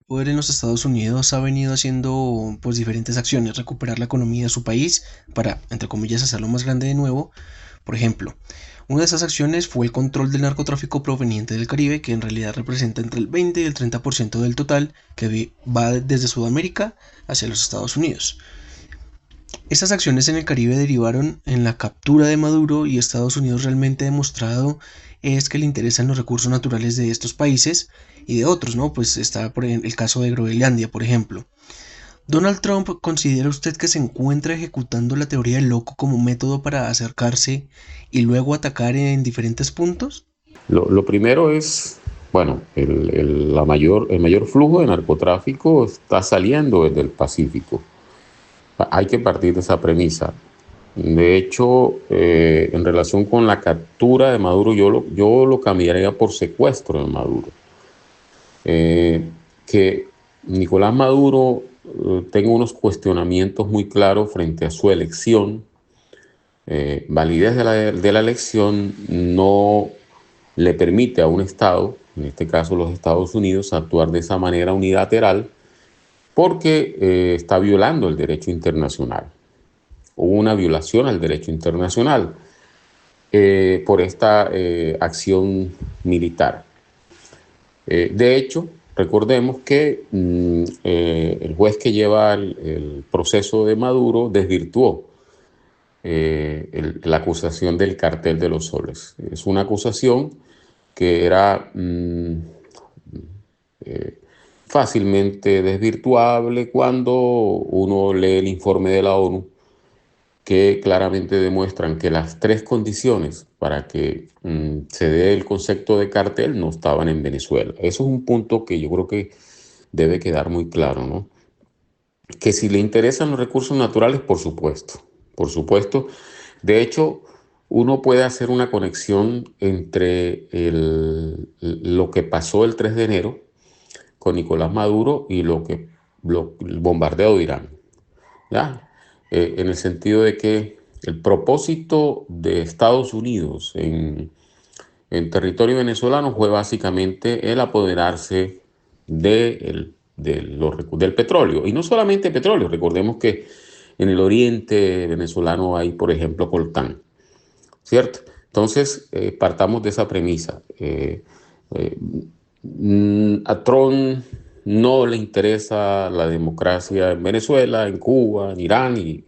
poder en los Estados Unidos ha venido haciendo pues diferentes acciones, recuperar la economía de su país para, entre comillas, hacerlo más grande de nuevo. Por ejemplo, una de esas acciones fue el control del narcotráfico proveniente del Caribe, que en realidad representa entre el 20 y el 30% del total que va desde Sudamérica hacia los Estados Unidos. Estas acciones en el Caribe derivaron en la captura de Maduro y Estados Unidos realmente ha demostrado es que le interesan los recursos naturales de estos países y de otros, ¿no? Pues está por el caso de Groenlandia, por ejemplo. Donald Trump, ¿considera usted que se encuentra ejecutando la teoría del loco como método para acercarse y luego atacar en diferentes puntos? Lo primero es, bueno, el mayor flujo de narcotráfico está saliendo desde el Pacífico. Hay que partir de esa premisa. De hecho, en relación con la captura de Maduro, yo lo cambiaría por secuestro de Maduro. Que Nicolás Maduro tenga unos cuestionamientos muy claros frente a su elección, validez de la elección no le permite a un Estado, en este caso los Estados Unidos, actuar de esa manera unilateral porque está violando el derecho internacional. Hubo una violación al derecho internacional por esta acción militar. De hecho, recordemos que el juez que lleva el proceso de Maduro desvirtuó la acusación del cartel de los soles. Es una acusación que era fácilmente desvirtuable cuando uno lee el informe de la ONU que claramente demuestran que las tres condiciones para que se dé el concepto de cartel no estaban en Venezuela. Eso es un punto que yo creo que debe quedar muy claro, ¿no? Que si le interesan los recursos naturales, por supuesto, por supuesto. De hecho, uno puede hacer una conexión entre lo que pasó el 3 de enero con Nicolás Maduro y el bombardeo de Irán. ¿Ya? En el sentido de que el propósito de Estados Unidos en territorio venezolano fue básicamente el apoderarse del petróleo. Y no solamente petróleo, recordemos que en el oriente venezolano hay, por ejemplo, coltán, ¿cierto? Entonces, partamos de esa premisa. Eh, a Trump no le interesa la democracia en Venezuela, en Cuba, en Irán, y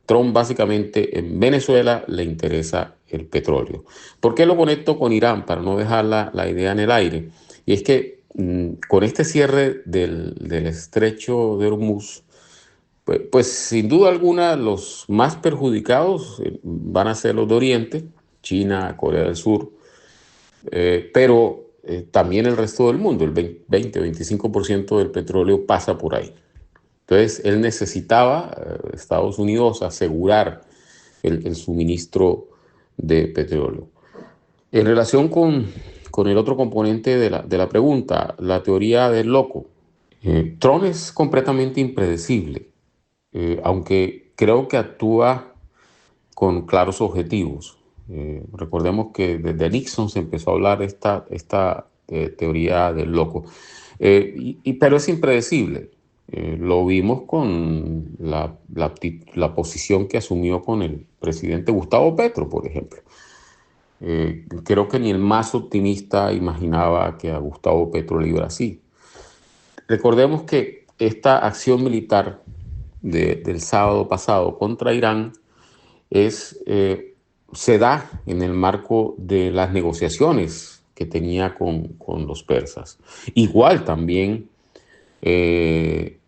Trump básicamente en Venezuela le interesa el petróleo. ¿Por qué lo conecto con Irán? Para no dejar la idea en el aire. Y es que con este cierre del estrecho de Hormuz, pues sin duda alguna los más perjudicados van a ser los de Oriente, China, Corea del Sur, pero también el resto del mundo, el 20 o 25% del petróleo pasa por ahí. Entonces, él necesitaba, Estados Unidos, asegurar el suministro de petróleo. En relación con el otro componente de la pregunta, la teoría del loco. Trump es completamente impredecible, aunque creo que actúa con claros objetivos. Recordemos que desde Nixon se empezó a hablar de esta teoría del loco. Pero es impredecible. Lo vimos con la posición que asumió con el presidente Gustavo Petro, por ejemplo. Creo que ni el más optimista imaginaba que a Gustavo Petro le iba así. Recordemos que esta acción militar del sábado pasado contra Irán es, se da en el marco de las negociaciones que tenía con los persas. Igual también el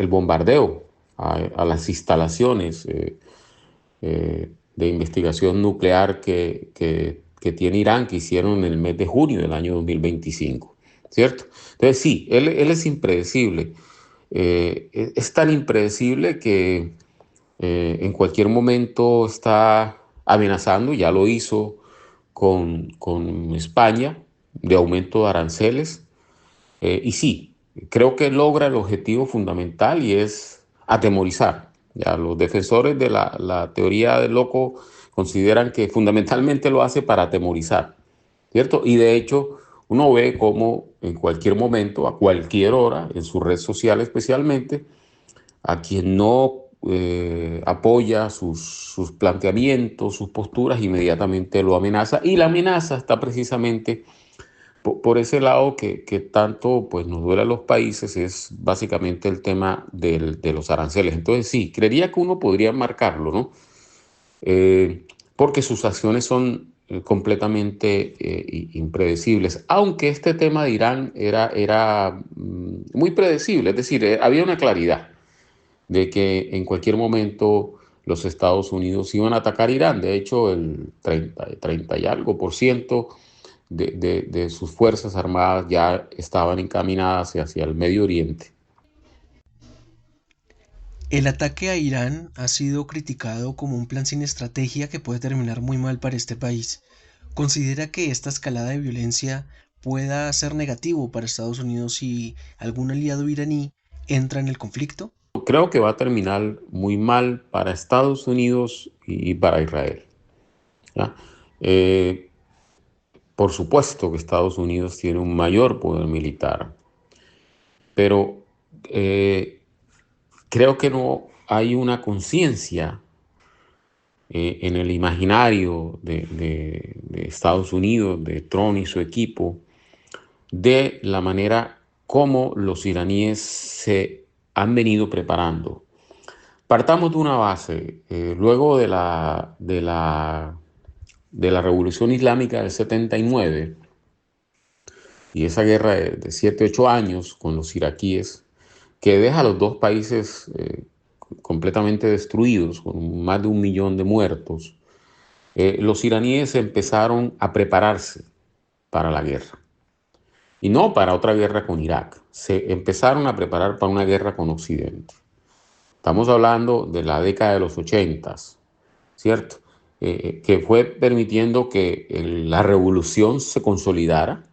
bombardeo a las instalaciones de investigación nuclear que tiene Irán, que hicieron en el mes de junio del año 2025, ¿cierto? Entonces sí, él es impredecible. Es tan impredecible que en cualquier momento está amenazando, ya lo hizo con España, de aumento de aranceles. Y sí, creo que logra el objetivo fundamental y es atemorizar. Ya, los defensores de la teoría del loco consideran que fundamentalmente lo hace para atemorizar, ¿cierto? Y de hecho, uno ve cómo en cualquier momento, a cualquier hora, en su red social especialmente, a quien no apoya sus planteamientos, sus posturas, inmediatamente lo amenaza. Y la amenaza está precisamente por ese lado que tanto pues, nos duele a los países, es básicamente el tema de los aranceles. Entonces sí, creería que uno podría marcarlo, ¿no? Porque sus acciones son completamente impredecibles, aunque este tema de Irán era muy predecible, es decir, había una claridad de que en cualquier momento los Estados Unidos iban a atacar Irán. De hecho, el 30 y algo por ciento de sus fuerzas armadas ya estaban encaminadas hacia el Medio Oriente. El ataque a Irán ha sido criticado como un plan sin estrategia que puede terminar muy mal para este país. ¿Considera que esta escalada de violencia pueda ser negativo para Estados Unidos si algún aliado iraní entra en el conflicto? Creo que va a terminar muy mal para Estados Unidos y para Israel. ¿Ya? Eh, por supuesto que Estados Unidos tiene un mayor poder militar, pero creo que no hay una conciencia en el imaginario de Estados Unidos, de Trump y su equipo, de la manera como los iraníes se han venido preparando. Partamos de una base. Luego de la Revolución Islámica del 79 y esa guerra de 7, 8 años con los iraquíes, que deja a los dos países completamente destruidos, con más de 1 millón de muertos, los iraníes empezaron a prepararse para la guerra. Y no para otra guerra con Irak. Se empezaron a preparar para una guerra con Occidente. Estamos hablando de la década de los 80, ¿cierto? Que fue permitiendo que la revolución se consolidara.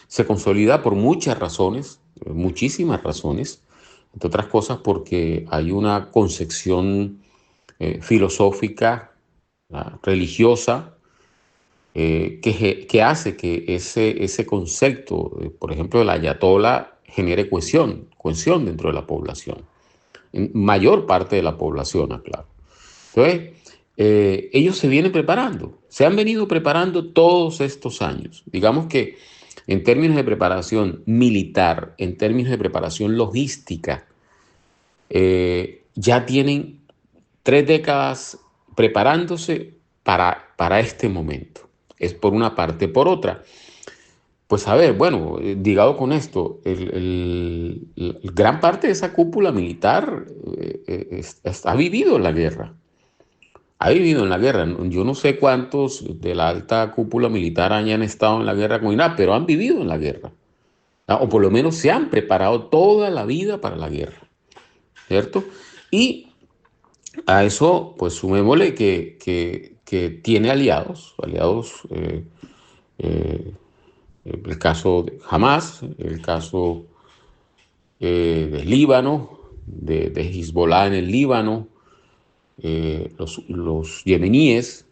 Se consolida por muchas razones, muchísimas razones, entre otras cosas porque hay una concepción filosófica, religiosa, que hace que ese concepto, por ejemplo, del ayatollah, genere cohesión dentro de la población, en mayor parte de la población, aclaro. Entonces, ellos se vienen preparando, se han venido preparando todos estos años. Digamos que en términos de preparación militar, en términos de preparación logística, ya tienen 3 décadas preparándose para este momento. Es por una parte. Por otra, pues a ver, bueno, digado con esto, gran parte de esa cúpula militar ha vivido en la guerra. Ha vivido en la guerra. Yo no sé cuántos de la alta cúpula militar hayan estado en la guerra con Irak, pero han vivido en la guerra. O por lo menos se han preparado toda la vida para la guerra. ¿Cierto? Y a eso, pues sumémosle que tiene aliados, el caso de Hamas, el caso del Líbano, de Hezbollah en el Líbano, los yemeníes,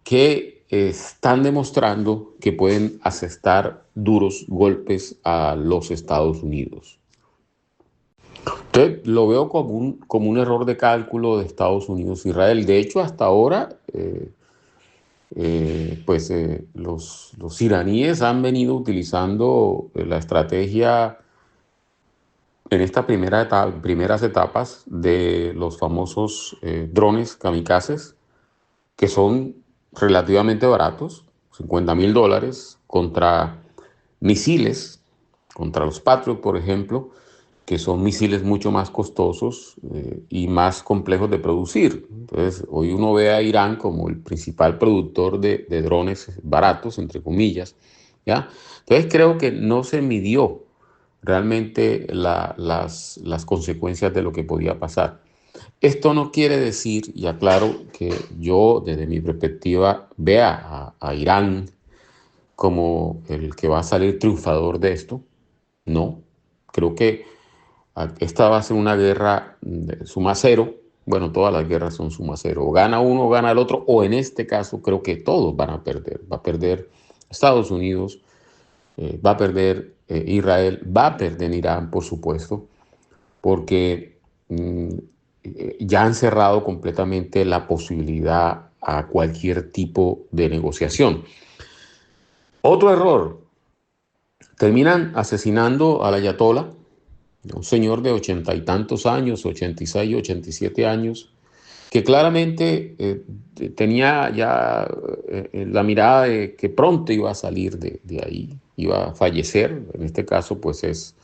que están demostrando que pueden asestar duros golpes a los Estados Unidos. Entonces, lo veo como un error de cálculo de Estados Unidos e Israel. De hecho, hasta ahora, los iraníes han venido utilizando la estrategia en estas primeras etapas de los famosos drones kamikazes, que son relativamente baratos, $50,000, contra misiles, contra los Patriot, por ejemplo, que son misiles mucho más costosos y más complejos de producir. Entonces, hoy uno ve a Irán como el principal productor de drones baratos, entre comillas, ¿ya? Entonces, creo que no se midió realmente las consecuencias de lo que podía pasar. Esto no quiere decir, y aclaro, que yo desde mi perspectiva vea a Irán como el que va a salir triunfador de esto. No, creo que esta va a ser una guerra de suma cero. Bueno, todas las guerras son suma cero. O gana uno o gana el otro, o en este caso creo que todos van a perder. Va a perder Estados Unidos, va a perder Israel, va a perder Irán, por supuesto, porque ya han cerrado completamente la posibilidad a cualquier tipo de negociación. Otro error, terminan asesinando al ayatollah, un señor de 80 y tantos años, 86, 87 años, que claramente tenía ya la mirada de que pronto iba a salir de ahí, iba a fallecer. En este caso, pues es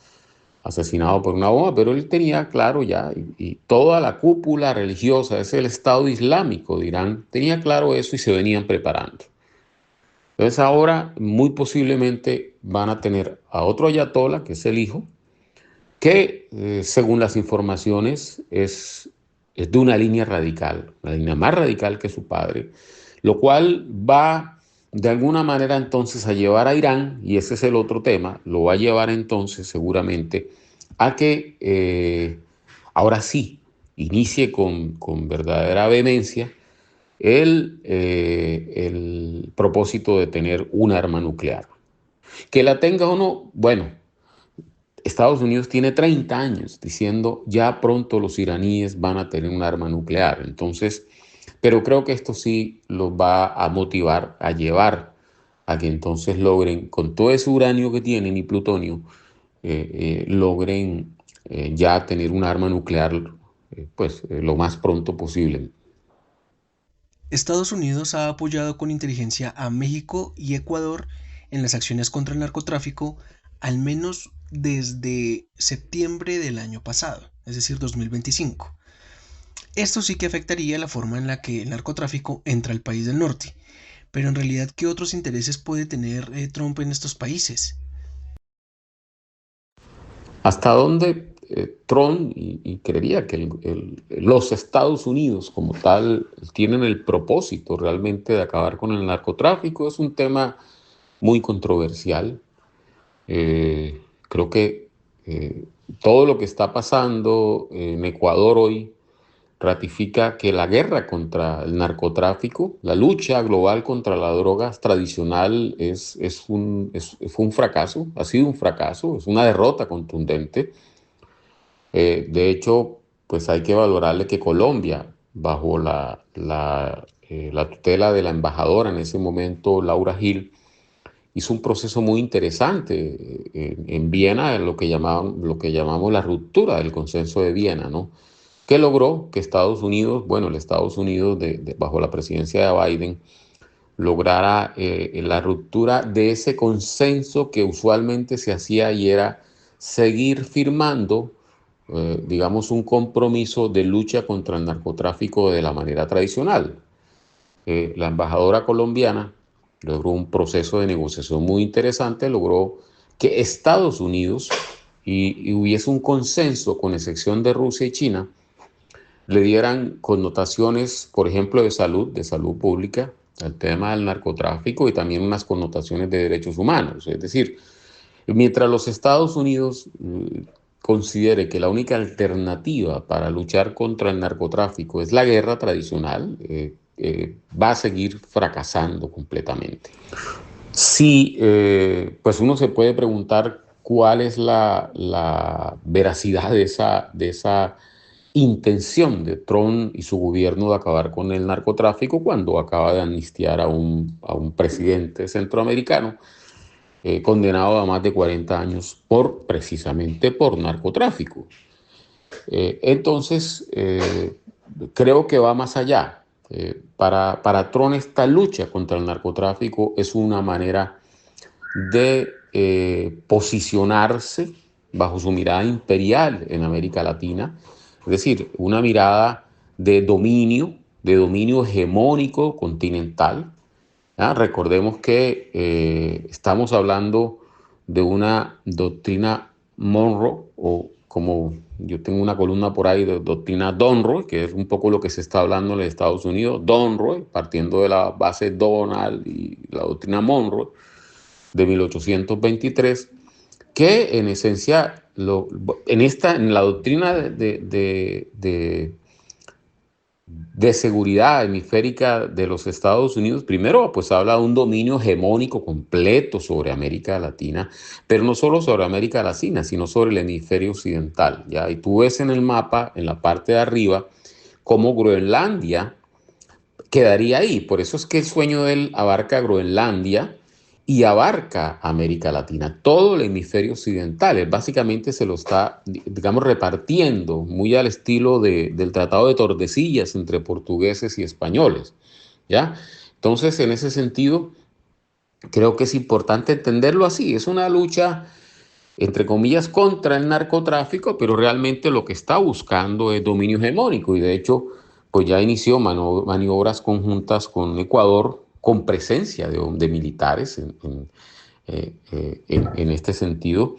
asesinado por una bomba, pero él tenía claro ya, y toda la cúpula religiosa, es el Estado Islámico de Irán, tenía claro eso y se venían preparando. Entonces ahora muy posiblemente van a tener a otro ayatollah, que es el hijo, que según las informaciones es de una línea radical, una línea más radical que su padre, lo cual va de alguna manera entonces a llevar a Irán, y ese es el otro tema, lo va a llevar entonces seguramente a que ahora sí inicie con verdadera vehemencia el propósito de tener un arma nuclear. Que la tenga o no, bueno, Estados Unidos tiene 30 años diciendo ya pronto los iraníes van a tener un arma nuclear. Entonces, pero creo que esto sí los va a motivar a llevar a que entonces logren, con todo ese uranio que tienen y plutonio, logren ya tener un arma nuclear lo más pronto posible. Estados Unidos ha apoyado con inteligencia a México y Ecuador en las acciones contra el narcotráfico al menos desde septiembre del año pasado, es decir, 2025. Esto sí que afectaría la forma en la que el narcotráfico entra al país del norte, pero en realidad, ¿qué otros intereses puede tener Trump en estos países? ¿Hasta dónde Trump y creería que los Estados Unidos como tal tienen el propósito realmente de acabar con el narcotráfico? Es un tema muy controversial. Creo que todo lo que está pasando en Ecuador hoy ratifica que la guerra contra el narcotráfico, la lucha global contra las drogas tradicional fue un fracaso, ha sido un fracaso, es una derrota contundente. De hecho, pues hay que valorarle que Colombia, bajo la tutela de la embajadora en ese momento, Laura Gil, hizo un proceso muy interesante en Viena, lo que llamamos la ruptura del consenso de Viena, ¿no? Que logró que Estados Unidos, bueno, el Estados Unidos bajo la presidencia de Biden, lograra la ruptura de ese consenso que usualmente se hacía y era seguir firmando, digamos, un compromiso de lucha contra el narcotráfico de la manera tradicional. La embajadora colombiana logró un proceso de negociación muy interesante, logró que Estados Unidos y hubiese un consenso, con excepción de Rusia y China, le dieran connotaciones, por ejemplo, de salud pública, al tema del narcotráfico y también unas connotaciones de derechos humanos. Es decir, mientras los Estados Unidos considere que la única alternativa para luchar contra el narcotráfico es la guerra tradicional, va a seguir fracasando completamente. Sí, pues uno se puede preguntar cuál es la veracidad de esa intención de Trump y su gobierno de acabar con el narcotráfico cuando acaba de amnistiar a un presidente centroamericano condenado a más de 40 años precisamente por narcotráfico. Entonces, creo que va más allá. Para Trump esta lucha contra el narcotráfico es una manera de posicionarse bajo su mirada imperial en América Latina, es decir, una mirada de dominio hegemónico continental. ¿Ya? Recordemos que estamos hablando de una doctrina Monroe, o como yo tengo una columna por ahí de doctrina Donroe, que es un poco lo que se está hablando en los Estados Unidos, Donroe, partiendo de la base Donald y la doctrina Monroe de 1823, que en esencia, en la doctrina de seguridad hemisférica de los Estados Unidos, primero pues habla de un dominio hegemónico completo sobre América Latina, pero no solo sobre América Latina, sino sobre el hemisferio occidental, ¿ya? Y tú ves en el mapa, en la parte de arriba, cómo Groenlandia quedaría ahí. Por eso es que el sueño de él abarca Groenlandia y abarca América Latina, todo el hemisferio occidental. Él básicamente se lo está, digamos, repartiendo muy al estilo del Tratado de Tordesillas entre portugueses y españoles, ¿ya? Entonces, en ese sentido, creo que es importante entenderlo así. Es una lucha, entre comillas, contra el narcotráfico, pero realmente lo que está buscando es dominio hegemónico y de hecho, pues ya inició maniobras conjuntas con Ecuador con presencia de militares en este sentido.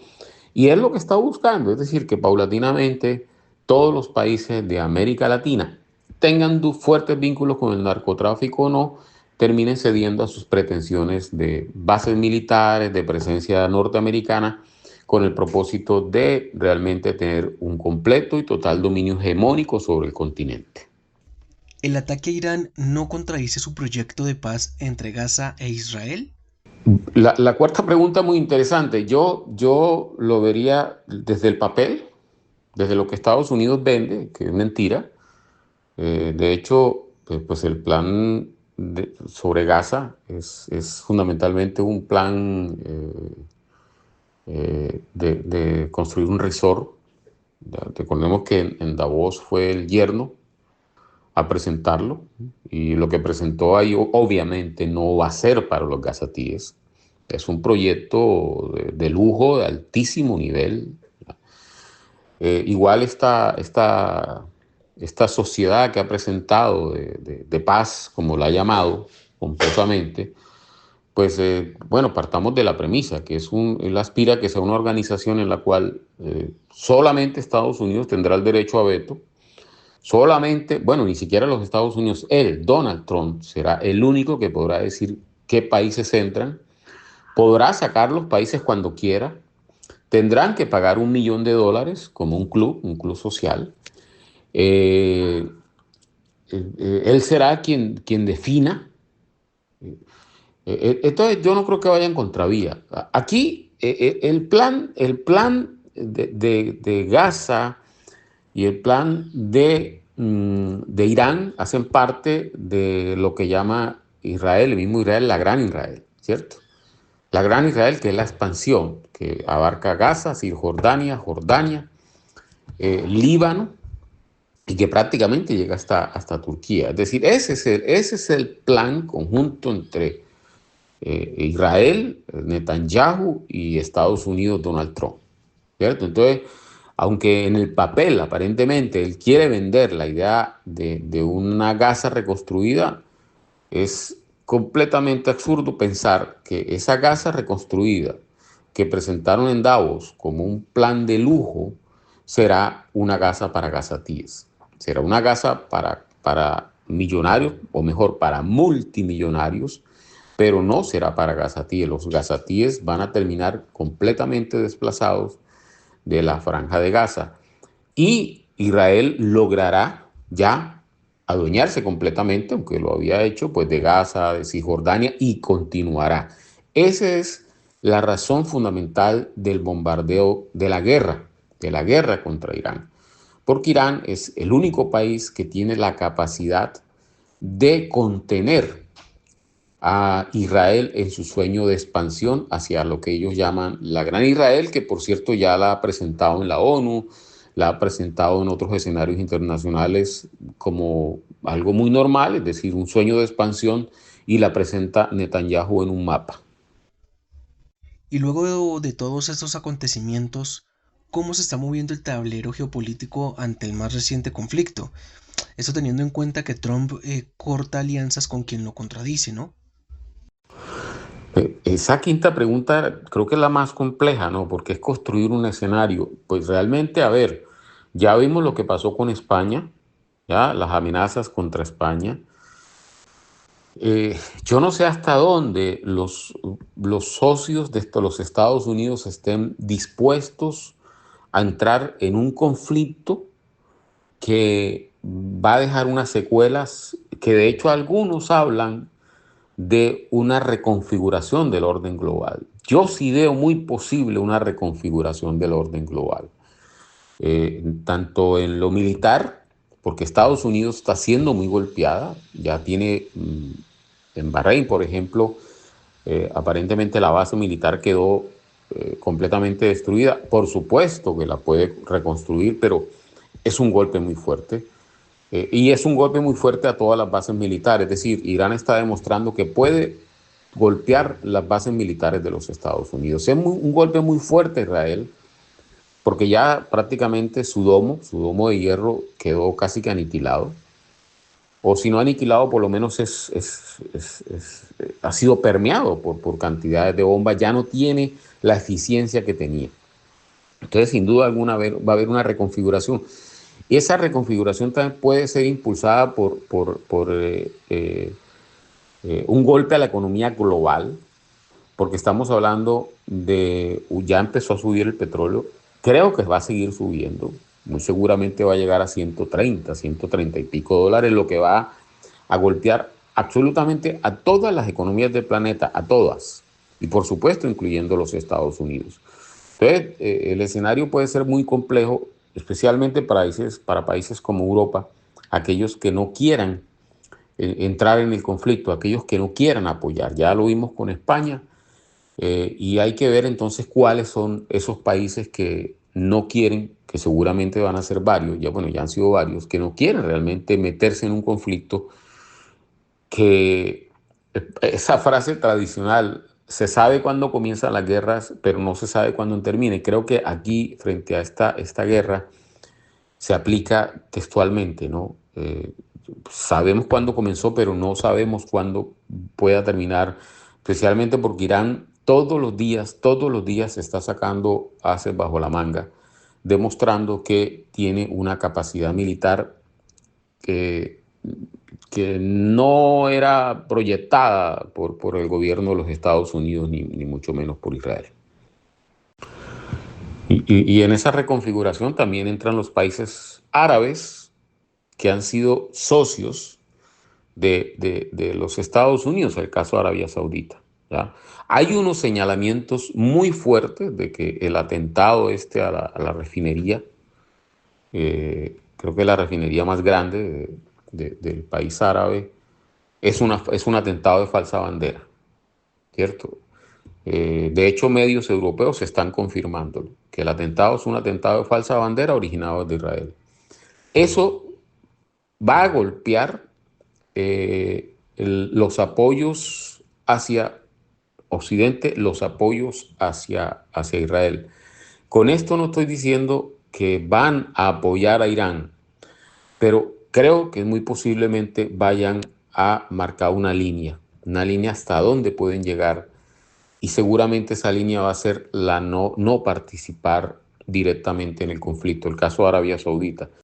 Y es lo que está buscando, es decir, que paulatinamente todos los países de América Latina tengan fuertes vínculos con el narcotráfico o no, terminen cediendo a sus pretensiones de bases militares, de presencia norteamericana, con el propósito de realmente tener un completo y total dominio hegemónico sobre el continente. ¿El ataque a Irán no contradice su proyecto de paz entre Gaza e Israel? La cuarta pregunta muy interesante. Yo lo vería desde el papel, desde lo que Estados Unidos vende, que es mentira. De hecho, pues el plan sobre Gaza es fundamentalmente un plan de construir un resort. Ya, recordemos que en Davos fue el yerno a presentarlo y lo que presentó ahí obviamente no va a ser para los gazatíes. Es un proyecto de lujo, de altísimo nivel. Igual esta sociedad que ha presentado de paz, como la ha llamado pomposamente, pues bueno, partamos de la premisa, que él aspira a que sea una organización en la cual solamente Estados Unidos tendrá el derecho a veto, solamente, bueno, ni siquiera los Estados Unidos, él, Donald Trump, será el único que podrá decir qué países entran, podrá sacar los países cuando quiera, tendrán que pagar $1 millón como un club social. Eh, Él será quien defina. Entonces yo no creo que vaya en contravía. Aquí el plan de Gaza y el plan de Irán hacen parte de lo que llama Israel, el mismo Israel, la Gran Israel, ¿cierto? La Gran Israel, que es la expansión, que abarca Gaza, Cisjordania, Jordania, Líbano, y que prácticamente llega hasta Turquía. Es decir, ese es el plan conjunto entre Israel, Netanyahu y Estados Unidos, Donald Trump, ¿cierto? Entonces, aunque en el papel aparentemente él quiere vender la idea de una Gaza reconstruida, es completamente absurdo pensar que esa Gaza reconstruida que presentaron en Davos como un plan de lujo será una Gaza para gazatíes. Será una Gaza para millonarios, o mejor, para multimillonarios, pero no será para gazatíes. Los gazatíes van a terminar completamente desplazados de la franja de Gaza. Y Israel logrará ya adueñarse completamente, aunque lo había hecho, pues de Gaza, de Cisjordania, y continuará. Esa es la razón fundamental del bombardeo de la guerra contra Irán. Porque Irán es el único país que tiene la capacidad de contener a Israel en su sueño de expansión hacia lo que ellos llaman la Gran Israel, que por cierto ya la ha presentado en la ONU, la ha presentado en otros escenarios internacionales como algo muy normal, es decir, un sueño de expansión, y la presenta Netanyahu en un mapa. Y luego de todos estos acontecimientos, ¿cómo se está moviendo el tablero geopolítico ante el más reciente conflicto? Eso teniendo en cuenta que Trump corta alianzas con quien lo contradice, ¿no? Esa quinta pregunta creo que es la más compleja, ¿no? Porque es construir un escenario. Pues realmente, a ver, ya vimos lo que pasó con España, ya las amenazas contra España. Yo no sé hasta dónde los socios de los Estados Unidos estén dispuestos a entrar en un conflicto que va a dejar unas secuelas que de hecho algunos hablan de una reconfiguración del orden global. Yo sí veo muy posible una reconfiguración del orden global, tanto en lo militar, porque Estados Unidos está siendo muy golpeada, ya tiene en Bahrein, por ejemplo, aparentemente la base militar quedó completamente destruida. Por supuesto que la puede reconstruir, pero es un golpe muy fuerte. Y es un golpe muy fuerte a todas las bases militares. Es decir, Irán está demostrando que puede golpear las bases militares de los Estados Unidos. Es un golpe muy fuerte a Israel, porque ya prácticamente su domo de hierro, quedó casi que aniquilado. O si no aniquilado, por lo menos ha sido permeado por cantidades de bombas, ya no tiene la eficiencia que tenía. Entonces, sin duda alguna, va a haber una reconfiguración. Y esa reconfiguración también puede ser impulsada por un golpe a la economía global, porque estamos hablando de, ya empezó a subir el petróleo, creo que va a seguir subiendo, muy seguramente va a llegar a 130, 130 y pico dólares, lo que va a golpear absolutamente a todas las economías del planeta, a todas, y por supuesto incluyendo los Estados Unidos. Entonces, el escenario puede ser muy complejo, especialmente para países como Europa, aquellos que no quieran entrar en el conflicto, aquellos que no quieran apoyar. Ya lo vimos con España, y hay que ver entonces cuáles son esos países que no quieren, que seguramente van a ser varios, ya bueno, ya han sido varios, que no quieren realmente meterse en un conflicto, que esa frase tradicional, se sabe cuándo comienzan las guerras, pero no se sabe cuándo termina. Y creo que aquí, frente a esta guerra, se aplica textualmente, ¿no? Sabemos cuándo comenzó, pero no sabemos cuándo pueda terminar, especialmente porque Irán todos los días se está sacando ases bajo la manga, demostrando que tiene una capacidad militar que, que no era proyectada por el gobierno de los Estados Unidos, ni mucho menos por Israel. Y en esa reconfiguración también entran los países árabes que han sido socios de los Estados Unidos, el caso de Arabia Saudita. ¿Ya? Hay unos señalamientos muy fuertes de que el atentado a la refinería, creo que la refinería más grande del país árabe, es un atentado de falsa bandera, ¿cierto? De hecho, medios europeos están confirmando que el atentado es un atentado de falsa bandera originado de Israel. Eso va a golpear los apoyos hacia Occidente, los apoyos hacia Israel. Con esto no estoy diciendo que van a apoyar a Irán, pero creo que muy posiblemente vayan a marcar una línea hasta dónde pueden llegar, y seguramente esa línea va a ser la no participar directamente en el conflicto, el caso de Arabia Saudita.